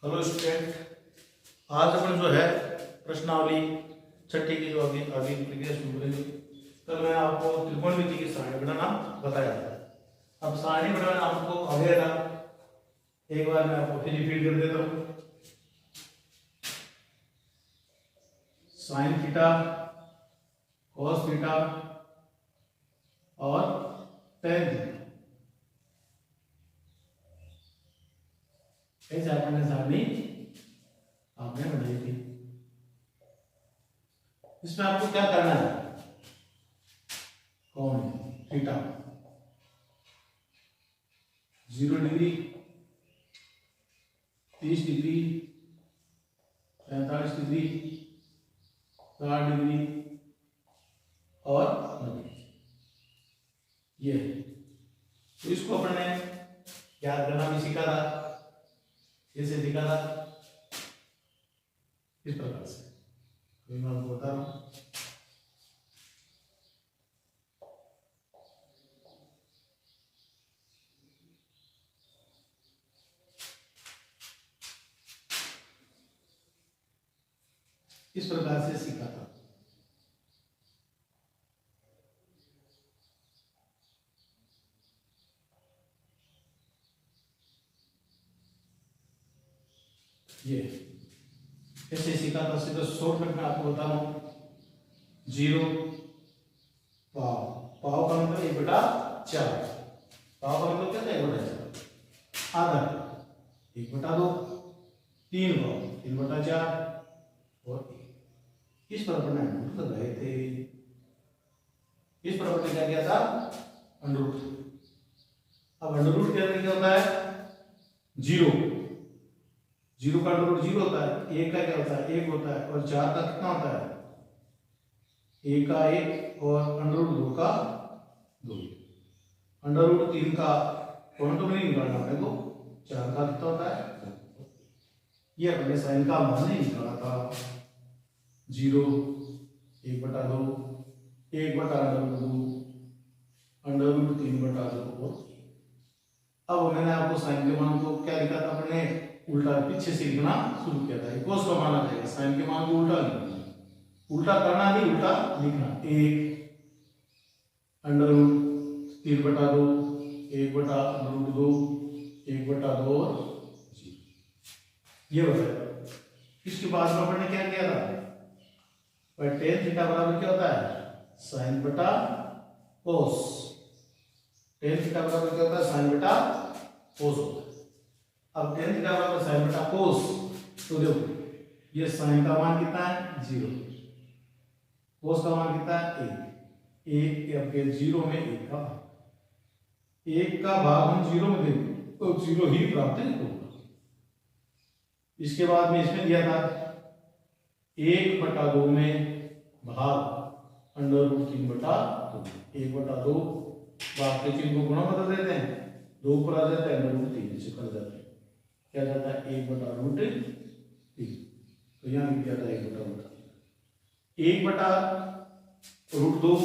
Hello student, आज अपन जो है प्रश्नावली छठी की जो अभी अभी प्रीवियस करेंगे। कल मैं आपको त्रिकोणमिति की सारणी बनाना बताया था। अब सारणी बनाना आपको आ गया था, एक बार मैं आपको फिर रिपीट कर देता हूँ। साइन थीटा, कॉस थीटा और टेन थीटा, ऐसे आपने सारणी आपने बनाई थी। इसमें आपको क्या करना है, कौन theta 0 degree, 30 degree, 45 degree, 60 degree और 90, ये तो इसको अपन ने याद करना भी सीखा था। कैसे सीखा था? इस प्रकार से मैं आपको बता रहा हूं। इस प्रकार से सीखा था। ये कैसे सीखा था, सीधा शॉर्टकट में आपको बता रहा हूं। 0 पाव, पाव का मतलब 1/4, पाव का मतलब क्या था 1/4, आधा 1/2, 3 पाव 3/4 और इस पर अपन ने अंडर रूट लगाए थे। इस पर अपन ने क्या किया था, अंडर रूट। अब अंडर रूट के अंदर क्या होता है, 0 0 का अंडर रूट 0 होता है, 1 का क्या होता है 1 होता है, और 4 का कितना होता है 1 का 1, और अंडर रूट 2 का 2। अंडर रूट 3 का कौन तो नहीं निकालना अपने को, 4 का कितना होता है, ये अपने साइन का मान नहीं निकाला था। 0 1/2 1/√2 अंडर रूट 3/2 और अब मैंने आपको साइन के मान को क्या लिखा था, अपने उल्टा पीछे से लिखना शुरू किया था। कोस का मान आ जाएगा, साइन के मान को उल्टा लिखना, उल्टा करना नहीं उल्टा लिखना। 1 अंडर रूट 3/2 1/√2 1/2 और 0, ये बताया। इसके बाद में अपन ने क्या किया था, टेन थीटा बराबर क्या होता है साइन बटा कोस। टेन थीटा बराबर क्या होता है, साइन बटा कोस होता है। अब टेन थीटा बराबर साइन बटा कोस, तो देखो ये साइन का मान कितना है 0, कोस का मान कितना है 1, अब 0 में 1 का भाग, 1 का भाग हम 0 में देंगे तो 0 ही प्राप्त होगा। इसके बाद में इसमें दिया था 1/2 में भाग अंडर रूट 3/2, 1/2 भाग के चिन्ह को गुणा बदल देते हैं, 2 ऊपर आ जाता है, अंडर रूट 3 से कट जाता है, क्या जाता है 1/√3। तो यहाँ लिख दिया था 1/√2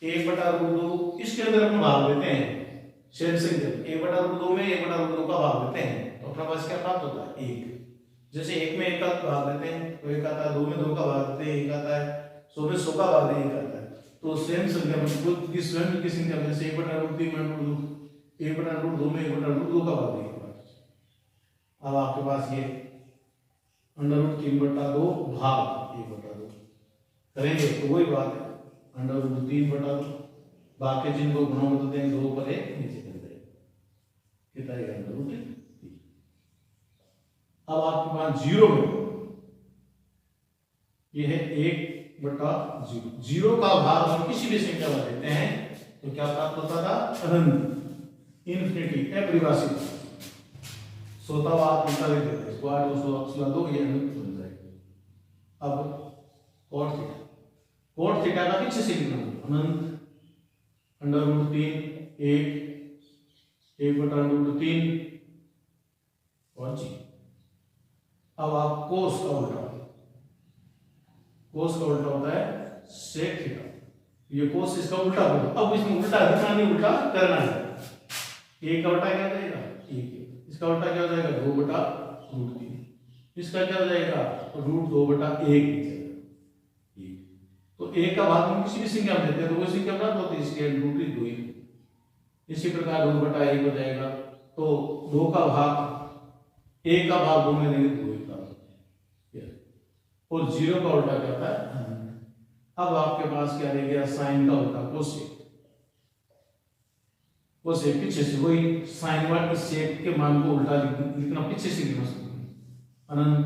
1/√2। इसके अंदर अपन भाग देते हैं सेम से 1/√2 में 1/√2 का भाग देते हैं, तो अपना पास क्या प्राप्त होता है 1। जैसे 1 में 1 का भाग देते हैं तो 1 आता है, 2 में 2 का भाग देते हैं 1 आता है, 100 में 100 का भाग देते हैं 1 आता है। तो सेम संख्या में खुद की स्वयं की संख्या में जैसे 1/√3 1/√2 में 1/√2 का भाग देंगे। अब आपके पास ये अंडर रूट 3/2 भाग 1/2 करेंगे तो वही बात है, अंडर रूट 3/2 भाग के चिन्ह को गुणा बदल देंगे, 2 ऊपर 1 नीचे कर देंगे, कितना आएगा अंडर रूट 3। अब आपके पास 0 में ये है 1/0, 0 का भाग हम किसी भी संख्या में देते हैं तो क्या प्राप्त होता था, अनंत, इन्फिनिटी, अपरिभाषित। सोतावाद उल्टा लिख देते हैं, स्क्वायर 200 ये अनंत बन जाएगा। अब cot थीटा, cot थीटा का पीछे से लिखना अनंत अंडर रूट 3 1/√3 और जी। अब आप कोस का उल्टा, कोस का उल्टा होता है सेक थीटा, ये कोस इसका उल्टा होगा। अब इसमें उल्टा लिखना नहीं उल्टा करना है, 1 का उल्टा क्या हो जाएगा 1, इसका उल्टा क्या हो जाएगा 2/√3 √3। इसका क्या हो जाएगा, √2/1। तो 1 का भाग हम किसी भी संख्या में देते हैं तो वो संख्या प्राप्त होती है, इसके √2 2 ही। इसी प्रकार 2/1 हो जाएगा, तो 2 का भाग 1 का भाग 2 में देंगे तो 2 ही प्राप्त होता है। और 0 का उल्टा क्या होता है। अब आपके पास क्या रह गया, साइन का उल्टा कोसेक। कोसेक पीछे से वही साइन वाले सेक के मान को उल्टा लिखना, पीछे से लिखना अनंत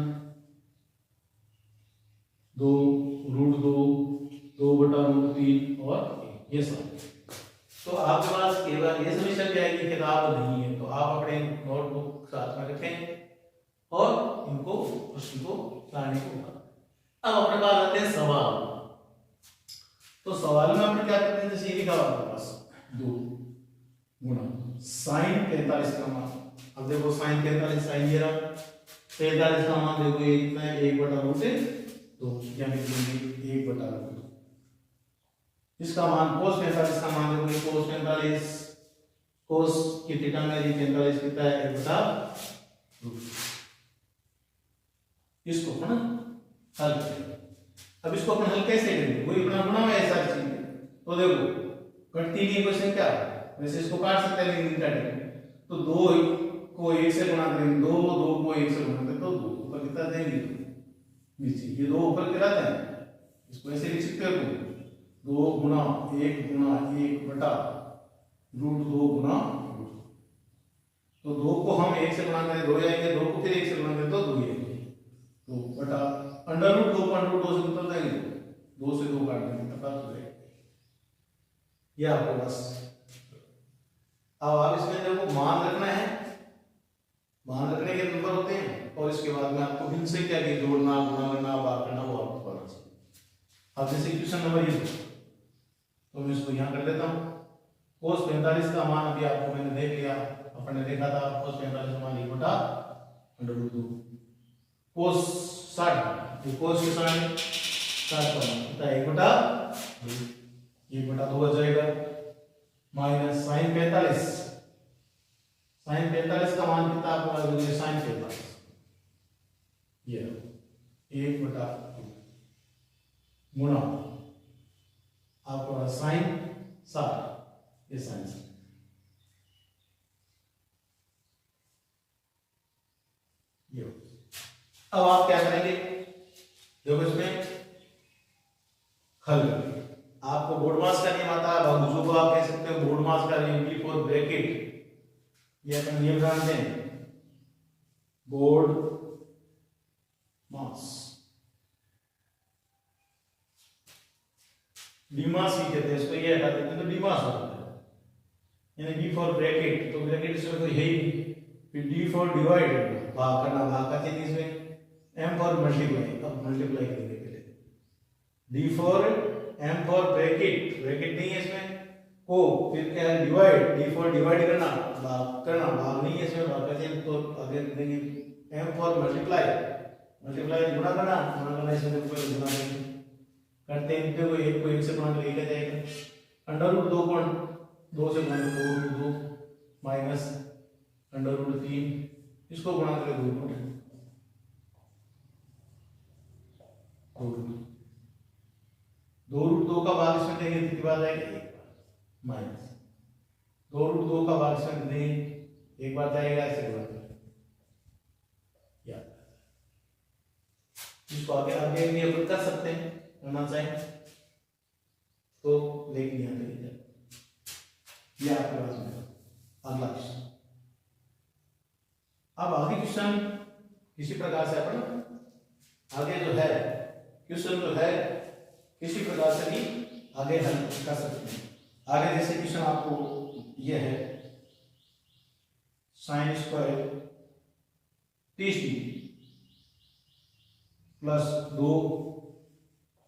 2 √2 2/√3 और ये सब। तो आपके पास केवल ये समस्या क्या है कि किताब नहीं है, तो आप अपने नोटबुक साथ में रखें और इनको प्रश्न को लाने को होगा। अब अपने पास आते हैं सवाल। तो सवाल में आपने क्या करते हैं, जैसे ये लिखा हुआ आपके पास 2 गुणा साइन 45 का मान। अब देखो साइन 45, साइन ये रहा 45 का मान, देखो ये कितना है 1/√2 यानी 1/√2। इसका मान cos 45 का मान देखो, cos 45 cos की थीटा में 45 कितना है 1/√2। इसको अपना हल करेंगे। अब इसको अपन हल कैसे करेंगे, वही अपना गुणा है ऐसा चीज। तो देखो कटती नहीं क्वेश्चन क्या, वैसे इसको काट सकते हैं लेकिन काटेंगे तो 2 को 1 से गुणा करेंगे, 2 को 1 से गुणा करेंगे तो 2 ऊपर कितना देंगे नीचे, ये 2 ऊपर गिराते हैं, इसको ऐसे लिख सकते हो 2 गुणा 1 बटा √2 गुणा। तो 2 को हम 1 से गुणा करें 2 आएंगे, 2 को फिर 1 से गुणा करें तो 2 आएंगे, तो बटा √2 को √2 से निकल जाएंगे, 2 से 2 काट देंगे तब प्राप्त हो जाएगा ये आपके पास। अब आप इसमें देखो मान रखना है, मान रखने के नंबर होते हैं और इसके बाद में आपको भिन्न संख्या के जोड़ना गुणा करना भाग करना वो आपको पता चाहिए। अब जैसे क्वेश्चन नंबर ये तो मैं इसको यहाँ कर देता हूँ। cos 45 का मान अभी आपको मैंने देख लिया, अपन ने देखा था cos 45 का मान 1/√2। cos 60 cos के सामने 60 का मान कितना 1/2 हो जाएगा, माइनस साइन 45 का मान कितना आपको आ जाएगा साइन 45 ये 1/2 गुणा आपको साइन 60 ये साइन 60। ये अब आप क्या करेंगे, देखो इसमें हल करेंगे। आपको बोर्ड मास का नियम आता है, भागुजों को आप कह सकते हो बोर्ड मास का नियम, बिफोर ब्रैकेट ये अपन नियम जानते हैं, बोर्ड मास डीमास भी कहते हैं इसको, ये हटा देते हैं तो डीमास हो जाता है, यानी बी फॉर ब्रैकेट, तो ब्रैकेट इसमें कोई है ही नहीं, फिर डी फॉर डिवाइड भाग करना, भाग का चीज इसमें एम फॉर मल्टीप्लाई, अब मल्टीप्लाई करेंगे पहले, D for M for bracket, bracket नहीं है इसमें को, फिर क्या है डिवाइड, डी फॉर डिवाइड करना भाग नहीं है इसमें, भाग का चीज तो आगे देंगे एम फॉर मल्टीप्लाई, मल्टीप्लाई गुणा करना इसमें ऊपर गुणा करेंगे करते हैं, देखो 1 को 1 से गुणा कर 1 आ जाएगा, √2 को 2 से गुणा कर 2 माइनस √3 इसको गुणा करें 2 का भाग इसमें देंगे कितनी बार आएगा 1 माइनस 2 का भाग इसमें देंगे 1 बार जाएगा, ऐसे गुणा करें इसको आगे आगे भी अपन कर सकते हैं होना चाहिए तो, लेकिन यहाँ पे ये आपके पास में अगला क्वेश्चन। अब आगे क्वेश्चन किसी प्रकार से अपन आगे जो है क्वेश्चन जो है किसी प्रकार से भी आगे हल कर सकते हैं। आगे जैसे क्वेश्चन आपको ये है sign square 30 degree plus 2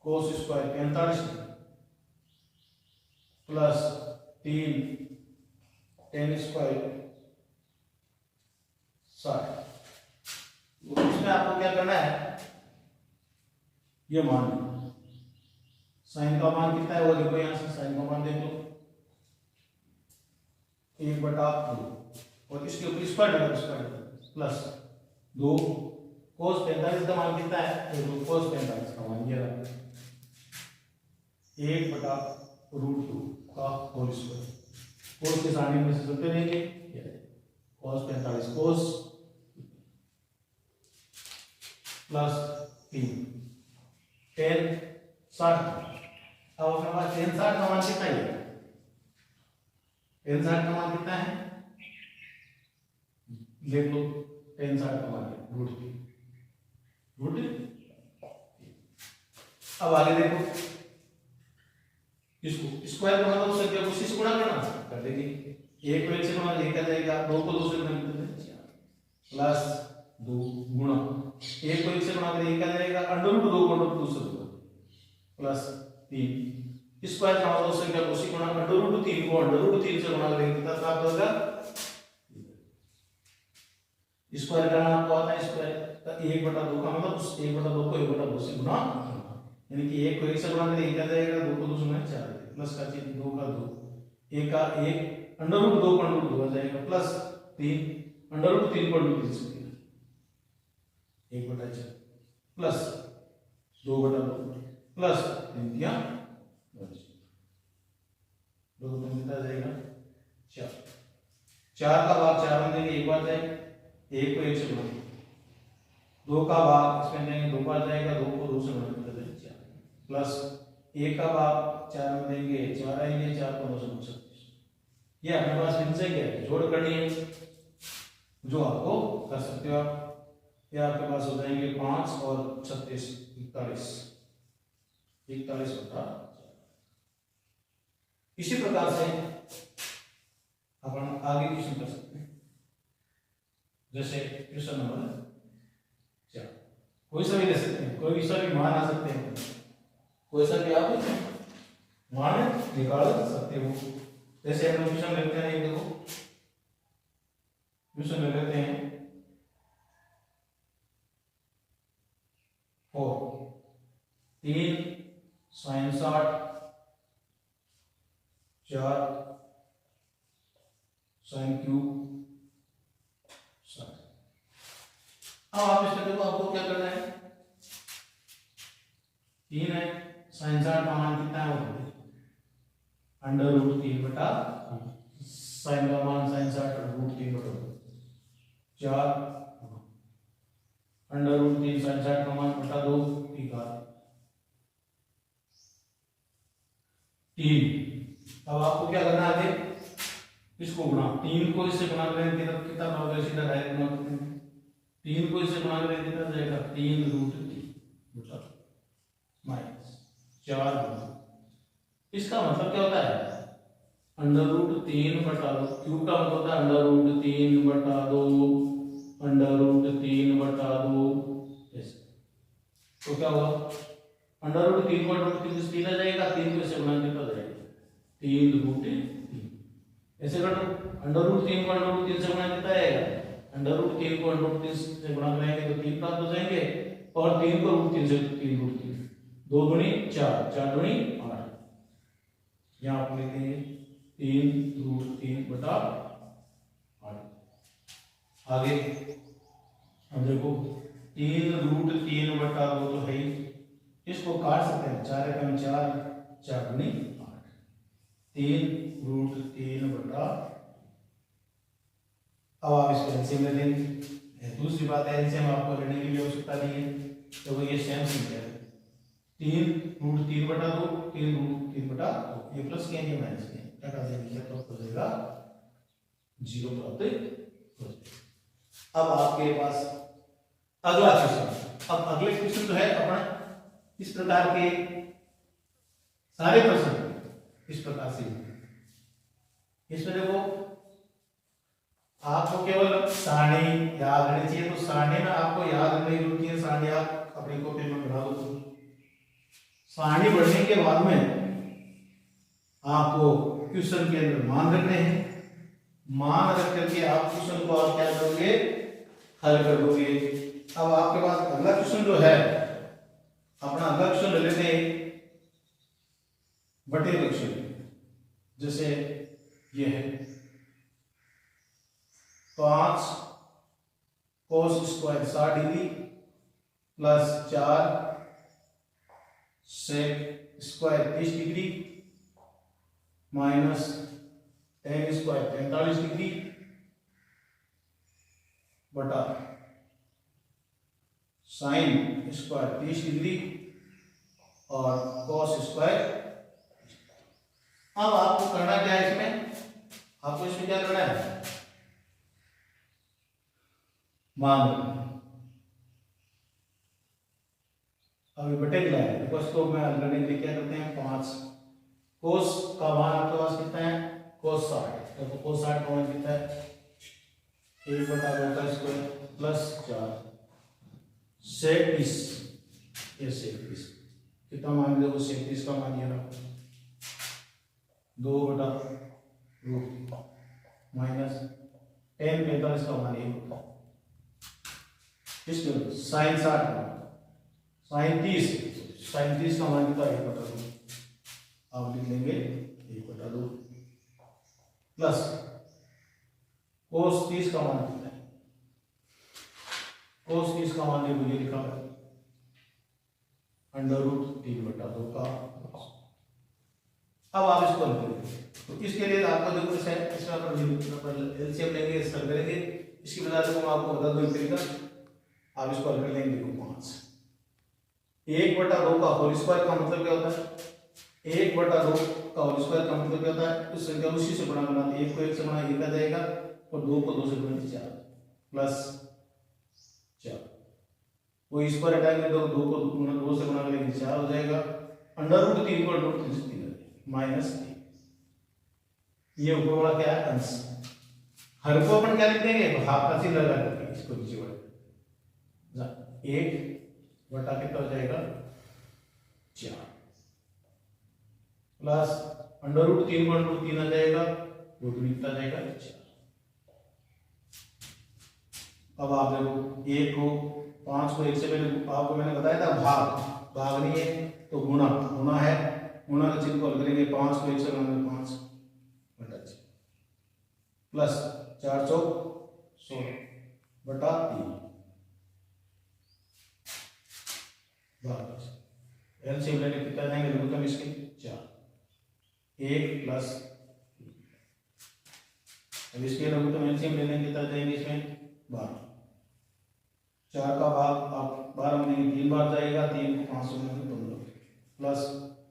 cos square 45 plus 3 ten square 60। इसमें आपको क्या करना है, ये मान साइन का मान कितना है वो देखो, यहां से साइन का मान देख लो 1/2 और इसके ऊपर स्क्वायर प्लस 2 cos 45 का मान कितना है? देखो cos 45 का मान ये रहा 1/√2 का होल स्क्वायर। cos के सामने में से सत्य लेंगे, cos 45 cos प्लस 3 tan 60। अब अपने पास tan 60 का मान कितना है? tan 60 का मान कितना है? लिख लो tan 60 का मान √3। अब आगे देखो, इसको स्क्वायर का मतलब संख्या को 6 से गुणा करना कर देंगे। 1 को 1 से गुणा कर जाएगा, 2 को 2 से गुणा कर देंगे प्लस 2 गुणा 1 को 1 से गुणा करेंगे क्या जाएगा? √2 को √2 से गुणा प्लस 3 स्क्वायर का मतलब संख्या को 6 गुणा √3 को √3 से गुणा करेंगे कितना प्राप्त होगा? स्क्वायर करना आपको आता है स्क्वायर का 1/2 का मतलब उस 1/2 को 1/2 से गुणा, यानी कि 1 को 1 से गुणा करेंगे क्या जाएगा? 2 को 2 से गुणा 4 प्लस का चिन्ह 2 का 2 1 का 1 √2 को √2 आ जाएगा प्लस 3 √3 को √3 से 1/4 प्लस 2/2 प्लस 3 दिया 2 कितना जाएगा? 4 4 का भाग 4 में देंगे 1 बार जाएगा, 1 को 1 से गुणा 2 का भाग इसमें देंगे 2 बार जाएगा, 2 को 2 से गुणा कर देंगे 4 प्लस 1 का भाग 4 में देंगे 4 आएंगे, 4 को 2 से गुणा 36। ये अपने पास इनसे क्या है? जोड़ करनी है जो आपको कर सकते हो आप। ये आपके पास हो जाएंगे 5 और 36 41 होता। इसी प्रकार से अपन आगे क्वेश्चन कर सकते हैं, जैसे क्वेश्चन नंबर 4 कोई सा भी ले सकते हैं, कोई सा भी मान आ सकते हैं, कोई सा भी आप मान निकाल सकते हो। जैसे हम क्वेश्चन लेते हैं, देखो क्वेश्चन ले लेते हैं 4 3 sin 60 4 sin क्यूब 60। अब आप इसमें देखो आपको क्या करना है, 3 है sin 60 का मान कितना है? √3 बटा sin का मान sin 60 √3 बटा 4 √3 sin 60 का मान बटा 2 ठीक है 3। अब आपको क्या करना है? आगे इसको गुणा 3 को इससे गुणा करेंगे कितना होगा? सीधा डायरेक्ट गुणा करेंगे 3 को इससे गुणा करेंगे कितना जाएगा? 3√3 बटा माइनस 4। इसका मतलब क्या होता है? √3 बटा 2 क्यूब का मतलब होता है √3 बटा 2 √3 बटा 2 ऐसे। तो क्या हुआ? √3 को √3 से 3 आ जाएगा, 3 को इससे गुणा कितना जाएगा? 3√3 ऐसे कर दो। √3 को √3 से गुणा कितना आएगा? √3 को √3 से गुणा करेंगे तो 3 प्राप्त हो जाएंगे और 3 को √3 से 3√3 2 दूनी 4 4 दूनी 8। यहाँ आप लिखेंगे 3√3 बटा 8। आगे अब देखो 3√3 बटा 2 तो है, इसको काट सकते हैं 4 एकम 4 4 दूनी 8 3√3 बटा। अब आप इसको एलसीएम ले लेंगे। दूसरी बात है एलसीएम आपको लेने की भी आवश्यकता नहीं है, तो वो ये सेम संख्या है 3√3 बटा 2 3√3 बटा 2 ये प्लस के ये माइनस के घटा देंगे तो हो जाएगा 0 प्राप्त हो जाएगा। अब आपके पास अगला क्वेश्चन, अब अगले क्वेश्चन जो है अपना इस प्रकार के सारे प्रश्न इस प्रकार से इसमें देखो आपको केवल सारणी याद रहनी चाहिए, तो सारणी में आपको याद रखने की जरूरत है। सारणी आप अपनी कॉपी में बना दो। सारणी बढ़ने के बाद में आपको क्वेश्चन के अंदर मान रखने हैं, मान रख करके आप क्वेश्चन को आप क्या करोगे? हल कर दोगे। अब आपके पास अगला क्वेश्चन जो है अपना अगला क्वेश्चन ले लेते हैं बटे क्वेश्चन, जैसे ये है 5 cos square 60 degree plus 4 sec square 30 degree minus ten square 45 degree बटा साइन स्क्वायर 30 डिग्री और कॉस स्क्वायर। अब आपको करना क्या है इसमें, आपको इसमें क्या करना है, मान अभी बटे दिया है तो इसको मैं हल करने के लिए क्या करते हैं 5 कोस का मान आपके पास कितना है कोस 60, तो कोस 60 का मान कितना है 1/2 का स्क्वायर प्लस 4 सेक 30, ये सेक 30 कितना मान देखो सेक 30 का मान ये रहा 2/रूट माइनस टेन 45 का मान 1 होता इसमें साइन 60 साइन 30 का मान कितना 1/2 आप लिख लेंगे 1/2 प्लस कोस 30 का मान कितना है, कोस 30 का मान मुझे लिखा है √3/2 का। अब आप इसको हल करेंगे तो इसके लिए आपको देखो इसमें एलसीएम लेंगे, इसका करेंगे, इसकी बजाय से मैं आपको बता दूं एक तरीका, आप इसको हल कर लेंगे। देखो 5 1/2 का होल स्क्वायर का मतलब क्या होता है 1/2 का होल स्क्वायर का मतलब क्या होता है उस संख्या उसी से गुणा करना, 1 को 1 से गुणा 1 आ जाएगा और 2 को 2 से गुणा 4 प्लस 4 वो स्क्वायर हटाएंगे तो 2 को 2 से गुणा करेंगे 4 हो जाएगा √3 को √3 से 3 माइनस 3। ये ऊपर वाला क्या है अंश, हर को अपन क्या लिख देंगे हाफ का चिन्ह लगा देंगे इसको नीचे बढ़ा 1 कितना हो जाएगा 4 प्लस √3 को √3 आ जाएगा रूट कितना जाएगा 4। अब आप देखो 1 को 5 को 1 से पहले आपको मैंने बताया था भाग नहीं है तो गुणा है, गुणा का चिन्ह को हल करेंगे 5 को 1 से गुणा 5 प्लस 4 चौक 16 बटा 3 एलसीएम लेने कितना जाएंगे लघुत्तम इसके 4 1 प्लस अब इसके लघुत्तम एलसीएम लेने कितना जाएंगे इसमें 12 4 का भाग आप 12 में 3 बार जाएगा 3 को 5 में 15 प्लस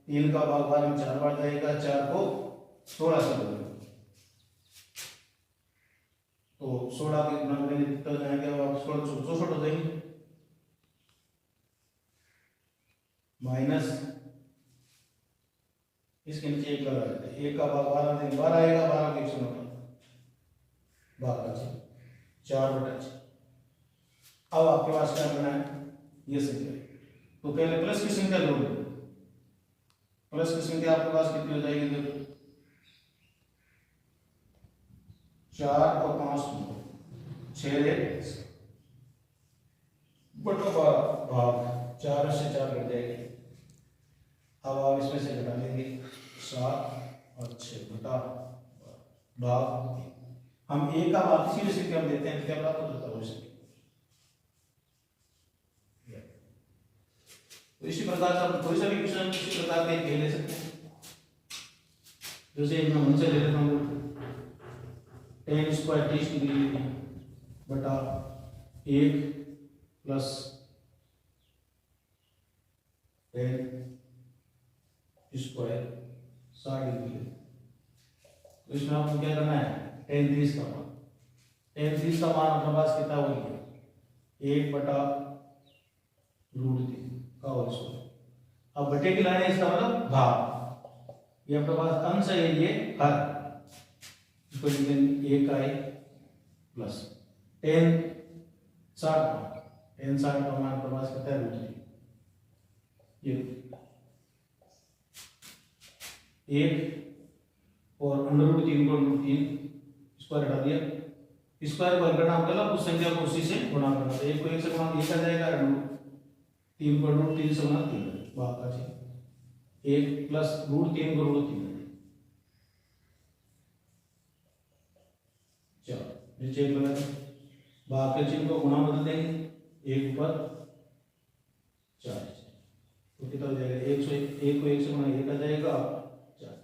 3 का भाग 12 में 4 बार जाएगा 4 को 16 से गुणा तो 16 के गुणा करेंगे कितना जाएगा आप 16 64 हो जाएंगे माइनस इसके नीचे 1 लगा देते हैं 1 का भाग 12 में 12 आएगा 12 के 190 12 4/6। अब आपके पास क्या करना है ये संख्या, तो पहले प्लस की संख्या जोड़ दो, प्लस की संख्या आपके पास कितनी हो जाएगी देखो 4 और 5 6 बटा भाग 4 से 4 कट जाएगी। अब आप इसमें से घटा लेंगे 7 और 6 बटा भाग हम एक का भाग किसी भी संख्या में देते हैं क्या प्राप्त होता है तो इसी प्रकार से आप कोई सा भी क्वेश्चन इसी प्रकार के खेल ले सकते हैं। जैसे मैं उनसे ले लेता हूँ 10 स्क्वायर 30 डिग्री बटा 1 प्लस 10 स्क्वायर 60 डिग्री। तो इसमें आपको क्या करना है 10 30 का मान, 10 30 का मान अपने पास कितना हो गया 1/√3 का होल स्क्वायर। अब बटे की लाइन है इसका मतलब भाग, ये अपने पास अंश है ये हर, इसको लिख देंगे 1i प्लस 10 60 का मान अपने पास कितना है √3 ये 1 और √3 को √3 स्क्वायर हटा दिया, स्क्वायर को हल करना मतलब उस संख्या को उसी से गुणा करना, 1 को 1 से गुणा 1 आ जाएगा 3 को √3 से गुणा 3 भाग का 1 प्लस √3 को √3 चलो नीचे एक लगा भाग के चिन्ह को गुणा बदल देंगे, 1 ऊपर 4, तो कितना हो जाएगा, 1 को 1 से गुणा 1 आ जाएगा 4।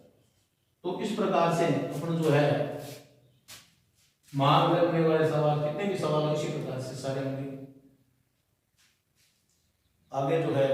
तो इस प्रकार से अपन जो है मान रखने वाले सवाल, कितने भी सवाल इसी प्रकार से सारे होंगे। आगे जो है